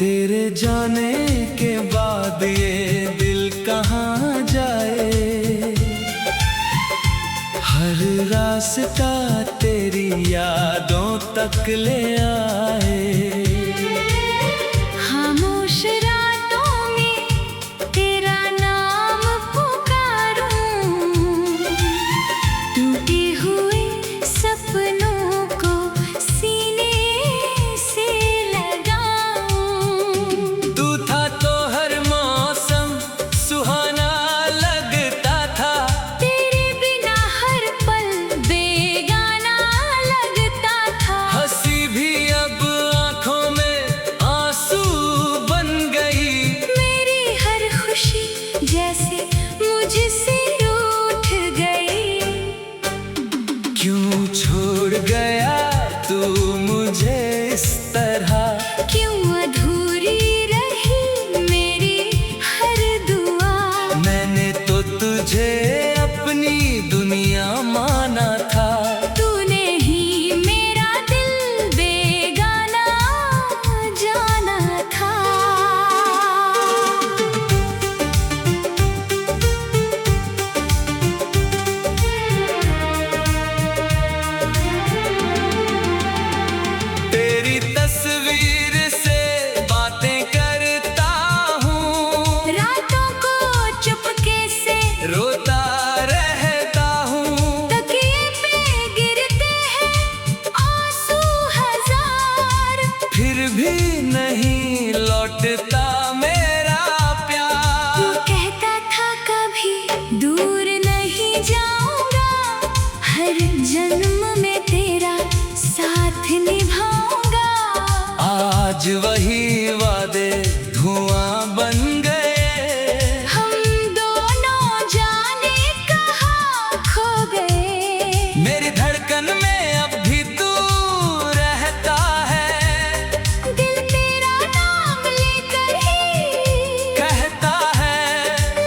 तेरे जाने के बाद ये दिल कहाँ जाए। हर रास्ता तेरी यादों तक ले आए। खामोश रातों में तेरा नाम पुकारूं, टूटे हुए सपनों को सीने से लगाऊं। तू था तो हर मौसम सुहाना लगता था, तेरे बिना हर पल बेगाना लगता था। हंसी भी अब आंखों में आंसू बन गई। मेरी हर खुशी जैसे मुझसे रूठ गई। क्यों छोड़ गया तू मुझे इस तरह, क्यों अधूरी रही मेरी हर दुआ। मैंने तो तुझे अपनी दुनिया माना था। तूने ही मेरा दिल बेगाना जाना था। तेरी तस्वीर से बातें करता हूँ, रातों को चुपके से रोता रहता हूँ। तकिए पे गिरते हैं आंसू हजार। फिर भी नहीं लौटता मेरा तू प्यार। कहता था कभी दूर नहीं जाऊंगा, हर जन्म में तेरा साथ निभाऊंगा। आज वही वादे धुआं बन गए। हम दोनों जाने कहाँ खो गए। मेरी धड़कन में अब भी तू रहता है, दिल तेरा नाम लेकर ही कहता है।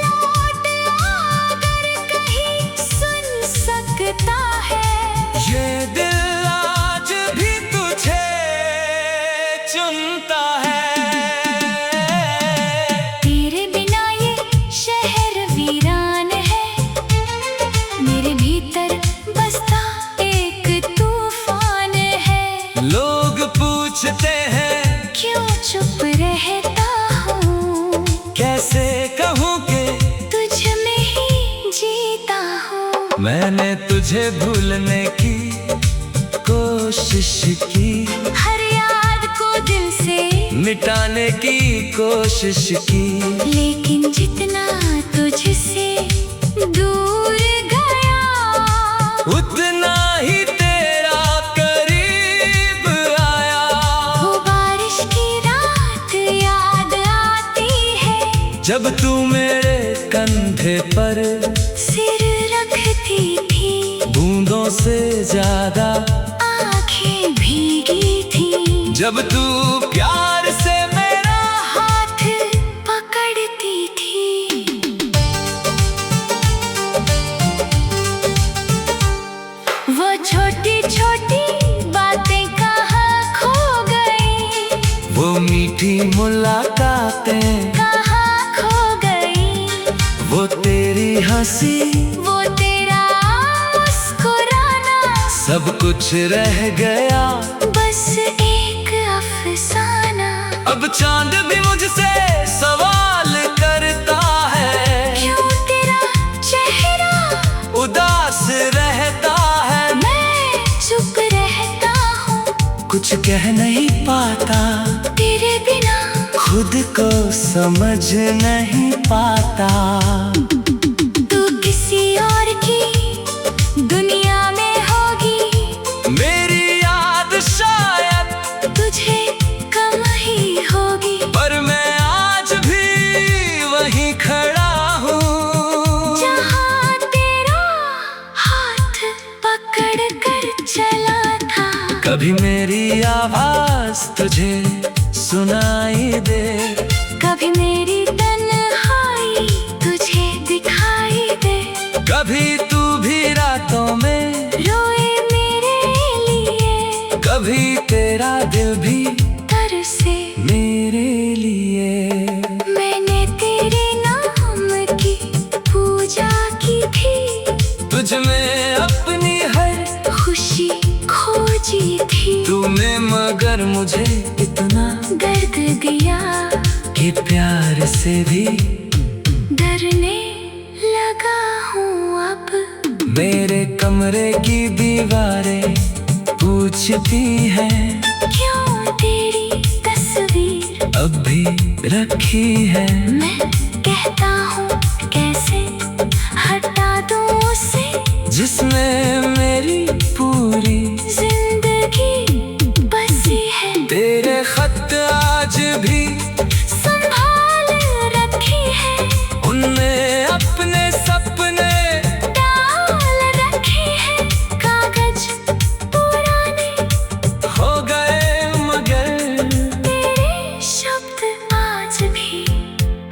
लौट आकर कहीं सुन सकता है। ये दिल आज भी तुझे चुनता है। तेरे बिना ये शहर वीरान है, मेरे भीतर बसता एक तूफान है। लोग पूछते हैं क्यों चुप रहता हूँ, कैसे कहूँ कि तुझ में ही जीता हूँ। मैंने तुझे भूलने की कोशिश की, हर याद को दिल से मिटाने की कोशिश की। लेकिन जितना तुझसे दूर गया, उतना ही तेरा करीब आया। वो बारिश की रात याद आती है, जब तू मेरे कंधे पर सिर रखती थी। बूंदों से ज्यादा आंखें भीगी थी, जब तू प्यार से मेरा हाथ पकड़ती थी। वो छोटी छोटी बातें कहाँ खो गई, वो मीठी मुलाकातें, कहाँ खो गई। वो तेरी हंसी, वो तेरा मुस्कुराना, सब कुछ रह गया। बस एक अफसाना। अब चांद भी मुझसे सवाल करता है, क्यों तेरा चेहरा उदास रहता है। मैं चुप रहता हूँ, कुछ कह नहीं पाता, तेरे बिना खुद को समझ नहीं पाता। तू किसी और की दुनिया में होगी, मेरी याद शायद तुझे कम ही होगी। पर मैं आज भी वहीं खड़ा हूँ, जहाँ तेरा हाथ पकड़ कर चला था। कभी मेरी आवाज तुझे सुनाई दे, कभी मेरी तन्हाई तुझे दिखाई दे। कभी तू भी रातों में रोए मेरे लिए, कभी तेरा दिल भी तरसे मेरे मुझे इतना दर्द दिया कि प्यार से भी डरने लगा हूँ अब। मेरे कमरे की दीवारें पूछती हैं, क्यों तेरी तस्वीर अब भी रखी है। मैं कहता हूँ कैसे हटा दूँ उसे, जिसमें मेरी पूरी जिंदगी बसी है। तेरे खत आज भी संभाल रखी है, उनमें अपने सपने डाल रखे हैं। कागज पुराने हो गए मगर तेरे शब्द आज भी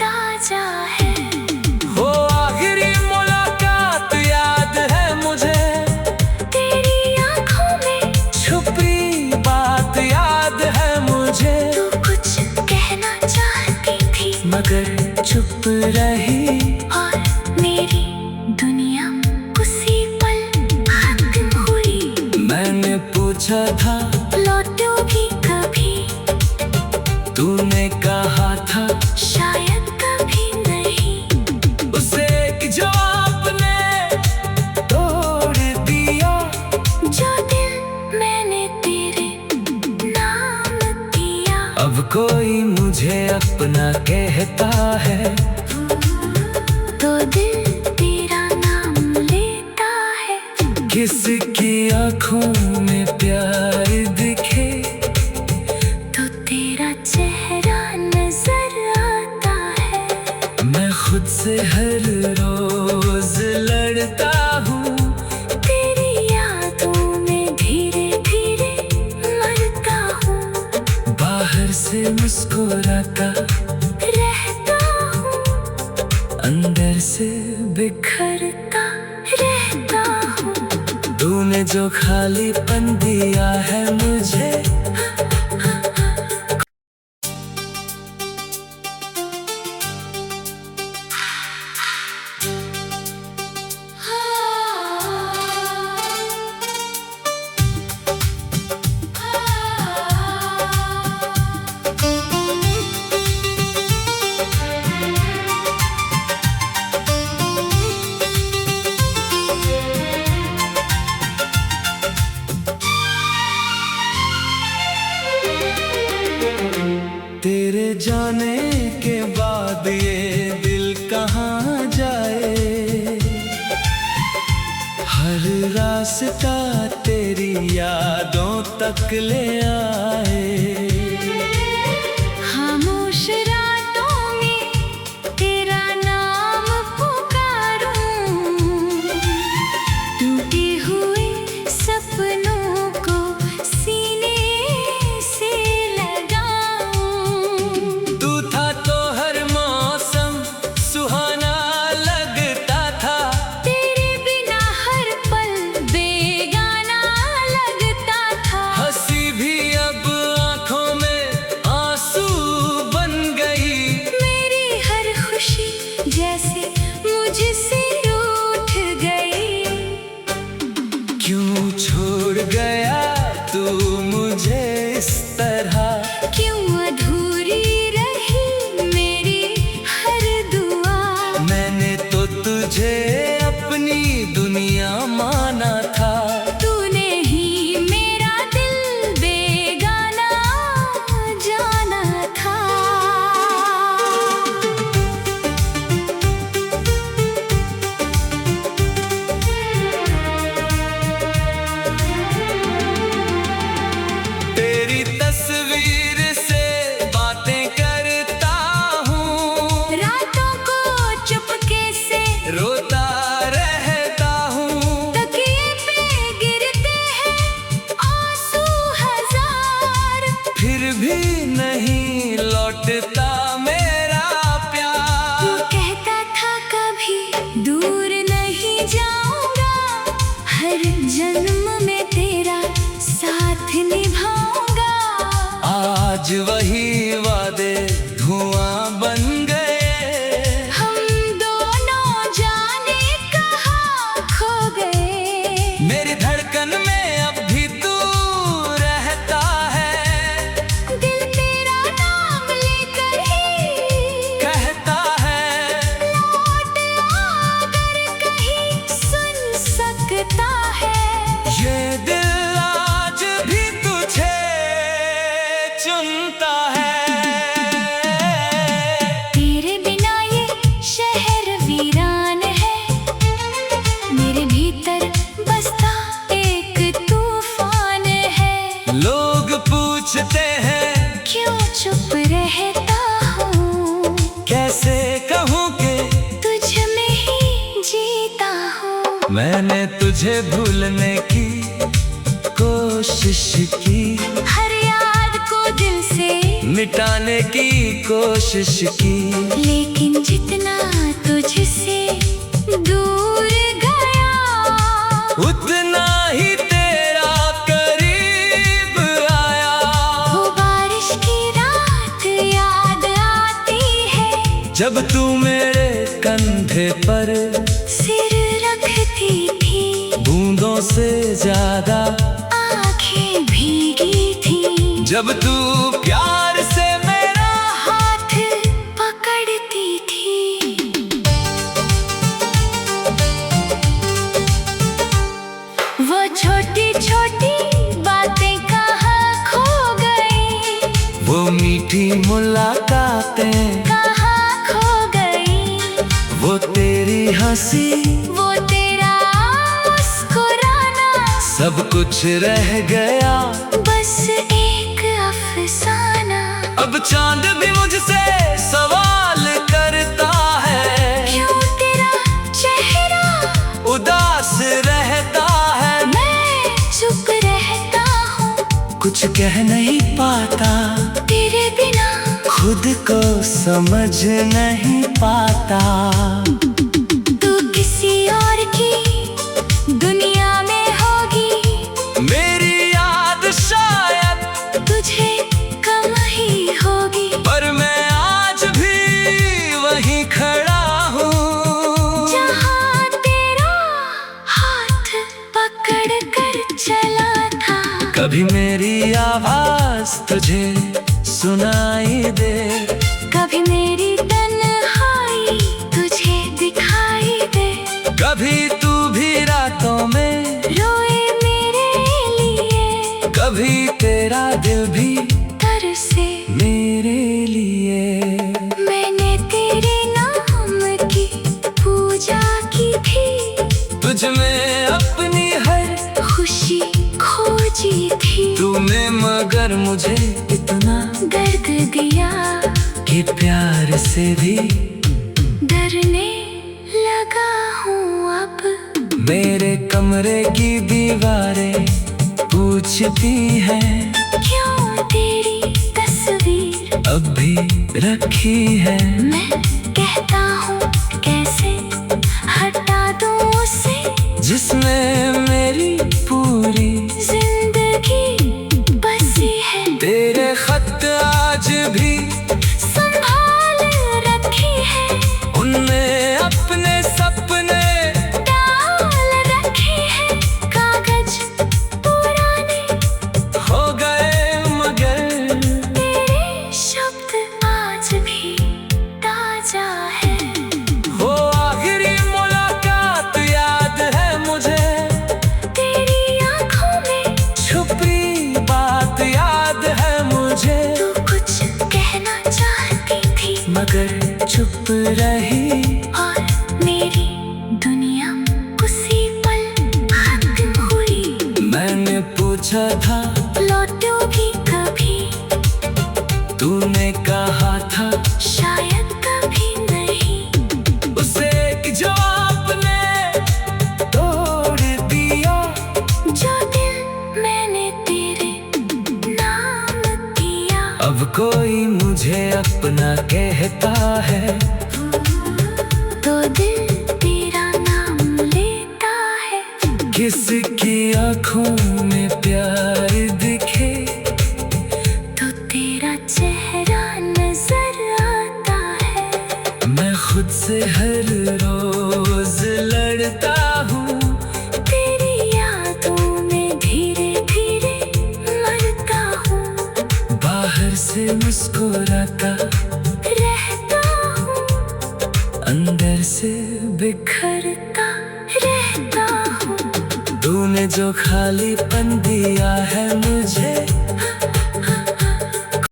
ताजा है। वो आखिरी मुलाकात याद है मुझे, तेरी आंखों में छुपी बात याद है मुझे। तू कुछ कहना चाहती थी मगर चुप रही, और मेरी दुनिया उसी पल खत्म हुई। मैंने पूछा था लौटोगी कभी, तूने कहा था शायद कभी नहीं। उसे एक जवाब ने तोड़ दिया, जो दिल मैंने तेरे नाम किया। अब कोई मुझे अपना कहता है, तो दिल तेरा नाम लेता है। किसकी आंखों में प्यार दिखे तो तेरा चेहरा नजर आता है। मैं खुद से हर रोज लड़ता हूँ, तेरी यादों में धीरे धीरे मरता हूँ। बाहर से मुस्कुराता रहता हूँ, अंदर से बिखरता रहता हूँ। तूने जो खालीपन दिया है मुझे, तेरे जाने के बाद ये दिल कहाँ जाए। हर रास्ता तेरी यादों तक ले आए। खामोश रातों में तेरा नाम पुकारूं, टूटे हुए सपनों को सीने से लगाऊं। तू था तो हर मौसम सुहाना लगता था, तेरे बिना हर पल बेगाना लगता था। हंसी भी अब आंखों में आंसू बन गई। मेरी हर खुशी जैसे मुझसे रूठ गई। क्यों छोड़ गया तू मुझे इस तरह, क्यों अधूरी रही मेरी हर दुआ। मैंने तो तुझे अपनी दुनिया माना था। तूने ही मेरा दिल बेगाना जाना था। तेरी तस्वीर से बातें करता हूँ, रातों को चुपके से रोता रहता हूँ। तकिए पे गिरते हैं आंसू हजार। फिर भी नहीं लौटता मेरा तू प्यार। कहता था कभी दूर नहीं जाऊंगा, हर जन्म में तेरा साथ निभाऊंगा। आज वही वादे धुआं बन गए। हम दोनों जाने कहाँ खो गए। मेरी धड़कन में अब भी तू रहता है। चुप रहता हूँ। कैसे कहूँ कि तुझ में ही जीता हूँ। मैंने तुझे भूलने की कोशिश की, हर याद को दिल से मिटाने की कोशिश की, लेकिन जितना तुझसे दूर गया उतना ही तेरा करीब आया। वो बारिश की रात याद आती है, जब तू मेरे कंधे पर सिर रखती थी, बूंदों से ज्यादा आंखें भीगी थी, जब तू प्यार से मेरा हाथ पकड़ती थी। वो छोटी छोटी बातें कहाँ खो गई, वो मीठी मुलाकातें कहाँ खो गई, वो तेरी हंसी वो तेरा मुस्कुराना, सब कुछ रह गया बस एक अफसाना। अब चांद भी मुझसे सवाल करता है, क्यों तेरा चेहरा उदास रहता है। मैं चुप रहता हूँ, कुछ कह नहीं पाता, तेरे बिना खुद को समझ नहीं पाता। तू किसी और की दुनिया में होगी, मेरी याद शायद तुझे कम ही होगी, पर मैं आज भी वहीं खड़ा हूँ, जहाँ तेरा हाथ पकड़ कर चला था। कभी मेरी आवाज तुझे सुनाई दे, कभी मेरी तन्हाई तुझे दिखाई दे, कभी तू भी रातों में रोए मेरे लिए, कभी तेरा दिल भी तरसे मेरे लिए। मैंने तेरे नाम की पूजा की थी, तुझ में अपनी हर खुशी खोजी थी, तूने मगर मुझे इतना दर्द दिया कि प्यार से भी डरने लगा हूँ अब। मेरे कमरे की दीवारें पूछती हैं, क्यों तेरी तस्वीर अब भी रखी है। मैं कहता हूँ कैसे हटा दूँ उसे, जिसमें मेरी पूरी जिंदगी बसी है। तेरे खत आज भी संभाल रखी है, उनमें अपने सपने डाल रखे हैं, कागज पुराने हो गए मगर तेरे शब्द आज भी ताजा है। वो आखिरी मुलाकात याद है मुझे, तेरी आंखों में छुपी बात याद है मुझे, तू कुछ कहना चाहती थी, मगर चुप रही। और मेरी दुनिया उसी पल खत्म हुई। मैंने पूछा था लौटोगी कभी, तूने कहा था शायद कभी नहीं, उसे एक जवाब ने तोड़ दिया। जो दिल मैंने तेरे नाम किया। अब कोई मुझे अपना कहता है, तो दिल तेरा नाम लेता है। किसकी आंखों में प्यार दिखे तो तेरा चेहरा नजर आता है। मैं खुद से हर रोज लड़ता हूँ, तेरी यादों में धीरे धीरे मरता हूँ। बाहर से मुस्कुराता रहता हूँ, अंदर से बिखरता रहता हूँ। तूने जो खालीपन दिया है मुझे,